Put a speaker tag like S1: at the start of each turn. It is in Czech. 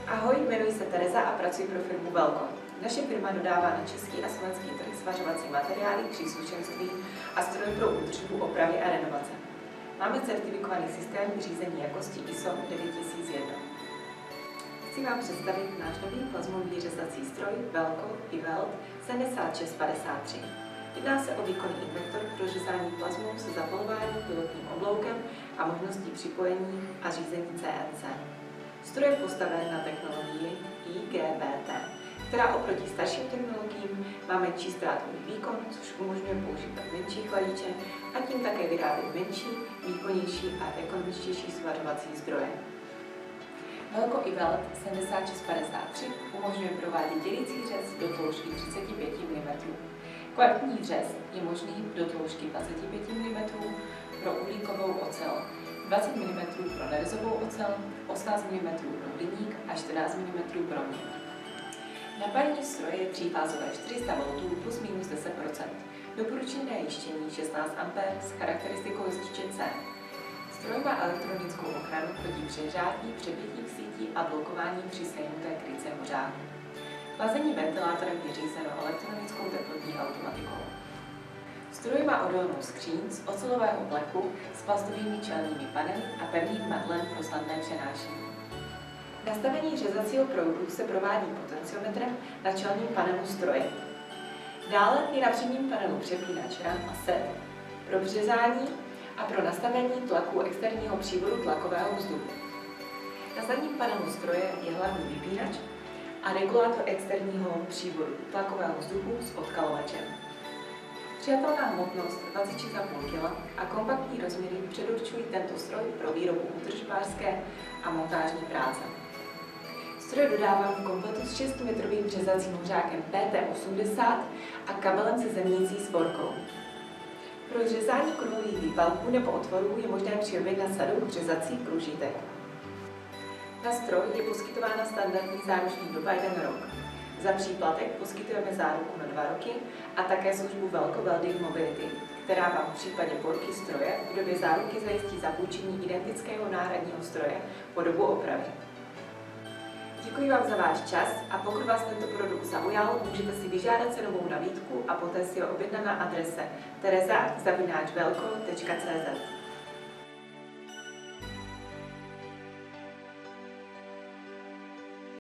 S1: Ahoj, jmenuji se Tereza a pracuji pro firmu Velko. Naše firma dodává na český a slovenský trh svařovací materiály, příslušenství a stroje pro údržbu, opravy a renovace. Máme certifikovaný systém řízení jakosti ISO 9001. Chci vám představit náš nový plazmový řezací stroj Velko i-Weld 7653. Jedná se o výkonný inventor pro řezání plazmou se zapalováním pilotním obloukem a možností připojení a řízení CNC. Stroj je postaven na technologii IGBT, která oproti starším technologiím má menší ztrátový výkon, což umožňuje používat menší chladiče a tím také vyrábět menší, výkonnější a ekonomičtější svařovací zdroje. Velko i-Weld 7653 umožňuje provádět dělící řez do tloušťky 35 mm. Kvalitní řez je možný do tloušťky 25 mm pro uhlíkovou ocel, 20 mm pro nerezovou ocel, 18 mm pro hliník a 14 mm pro měď. Napájení stroje je třífázové 400 V plus minus 10%. Doporučené jištění 16 A s charakteristikou jističe C. Stroj má elektronickou ochranu proti přehřátí, přepětí sítí a blokování při sejmuté kryce hořáku. Chlazení ventilátorem je řízeno elektronickou teplotní automatikou. Stroj má odolnou skříň z ocelového plechu s plastovými čelními panely a pevným madlem pro snadné přenášení. Nastavení řezacího proudu se provádí potenciometrem na čelním panelu stroje. Dále je na předním panelu přepínač RAM a set pro přeřezání a pro nastavení tlaku externího přívodu tlakového vzduchu. Na zadním panelu stroje je hlavní vypínač a regulátor externího přívodu tlakového vzduchu s odkalovačem. Přijatelná hmotnost 26,5 kg a kompaktní rozměry předurčují tento stroj pro výrobu údržbářské a montážní práce. Stroj dodávám v kompletu s 6metrovým řezacím hořákem PT80 a kabelem se zemnící svorkou. Pro řezání kruhových výpalků nebo otvorů je možné přiobjednat sadu řezacích pružitek. Na stroj je poskytována standardní záruční doba 1 rok. Za příplatek poskytujeme záruku na 2 roky a také službu Velko Welding Mobility, která vám v případě poruchy stroje v době záruky zajistí zapůjčení identického náhradního stroje po dobu opravy. Děkuji vám za váš čas a pokud vás tento produkt zaujal, můžete si vyžádat cenovou nabídku a poté si ho objednat na adrese tereza@velko.cz.